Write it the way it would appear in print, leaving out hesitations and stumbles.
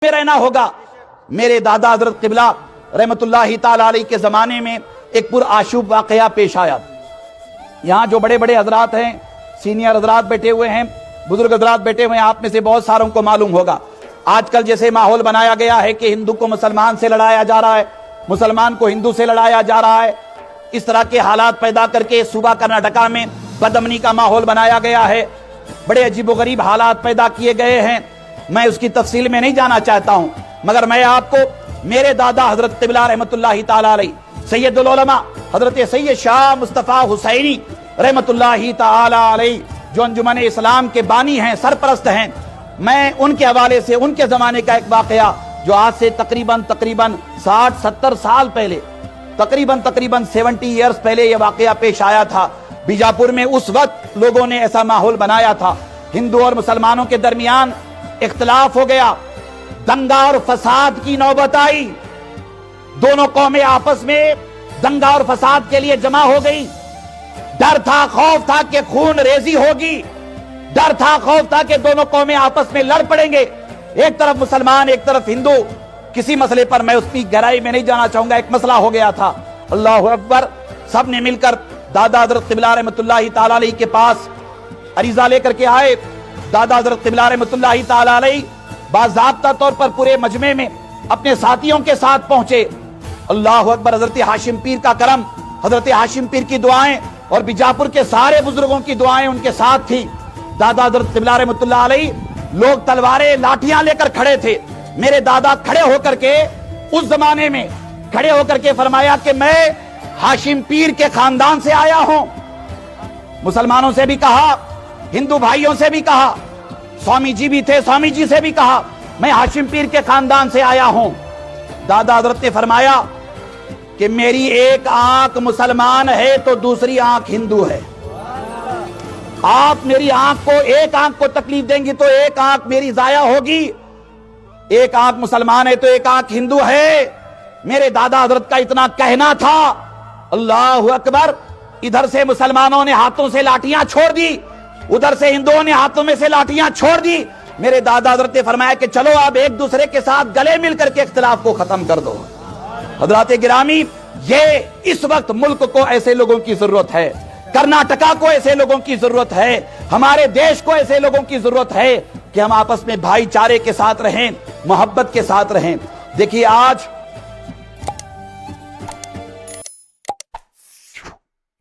में रहना होगा। मेरे दादा हजरत क़िबला रहमतुल्लाहि ताला अलैहि के ज़माने में एक पुरआशूब वाक़या पेश आया। यहाँ जो बड़े बड़े हजरात हैं, सीनियर हजरात बैठे हुए हैं, बुजुर्ग हजरात बैठे हुए हैं, आप में से बहुत सारों को मालूम होगा आजकल जैसे माहौल बनाया गया है कि हिंदू को मुसलमान से लड़ाया जा रहा है, मुसलमान को हिंदू से लड़ाया जा रहा है। इस तरह के हालात पैदा करके सूबा कर्नाटका में बदअमनी का माहौल बनाया गया है। बड़े अजीबोगरीब हालात पैदा किए गए हैं। मैं उसकी तफसील में नहीं जाना चाहता हूं, मगर मैं आपको मेरे दादा हजरत क़िबला रहमतुल्लाहि ताला अलैहि सैयदुल उलमा हजरत सैयद शाह मुस्तफ़ा हुसैनी रहमतुल्लाहि ताला अलैहि जो अंजुमन इस्लाम के बानी हैं, सरपरस्त हैं, मैं उनके हवाले से उनके ज़माने का एक वाक़या जो आज से तकरीबन 60-70 साल पहले, तकरीबन 70 ईयर्स पहले यह वाक़या पेश आया था। बीजापुर में उस वक्त लोगों ने ऐसा माहौल बनाया था, हिंदू और मुसलमानों के दरमियान इख्तिलाफ हो गया, दंगा और फसाद की नौबत आई। दोनों कौमें आपस में दंगा और फसाद के लिए जमा हो गई। डर था, खौफ था कि खून रेजी होगी, डर था, खौफ था कि दोनों कौमें आपस में लड़ पड़ेंगे, एक तरफ मुसलमान एक तरफ हिंदू। किसी मसले पर मैं उसकी गहराई में नहीं जाना चाहूंगा, एक मसला हो गया था। अल्लाहु अकबर। सब ने मिलकर दादा हजरत क़िबला रहमतुल्लाहि ताला अलैहि के पास अरीजा लेकर के आए। दादा हजरत क़िबला रहमतुल्लाहि ताला अलैहि बाज़ाब्ता तौर पर पूरे मजमे में अपने साथियों के साथ पहुंचे। अल्लाहु अकबर। हजरत हाशिम पीर का करम, हजरत हाशिम पीर की दुआएं और बीजापुर के सारे बुजुर्गों की दुआएं उनके साथ थी। दादा हजरत क़िबला रहमतुल्लाहि अलैहि, लोग तलवारें लाठियां लेकर खड़े थे। मेरे दादा खड़े होकर के उस जमाने में खड़े होकर के फरमाया कि मैं हाशिम पीर के खानदान से आया हूं। मुसलमानों से भी कहा, हिंदू भाइयों से भी कहा, स्वामी जी भी थे, स्वामी जी से भी कहा, मैं हाशिम पीर के खानदान से आया हूं। दादा हजरत ने फरमाया कि मेरी एक आंख मुसलमान है तो दूसरी आंख हिंदू है। आप मेरी आंख को, एक आंख को तकलीफ देंगी तो एक आंख मेरी जाया होगी। एक आंख मुसलमान है तो एक आंख हिंदू है। मेरे दादा हजरत का इतना कहना था। अल्लाहु अकबर। इधर से मुसलमानों ने हाथों से लाठियां छोड़ दी, उधर से हिंदुओं ने हाथों में से लाठियां छोड़ दी। मेरे दादा हजरत ने फरमाया कि चलो अब एक दूसरे के साथ गले मिलकर के इख्तिलाफ को खत्म कर दो। हजरात गिरामी, ये इस वक्त मुल्क को ऐसे लोगों की जरूरत है, कर्नाटका को ऐसे लोगों की जरूरत है, हमारे देश को ऐसे लोगों की जरूरत है कि हम आपस में भाईचारे के साथ रहें, मोहब्बत के साथ रहें। देखिए आज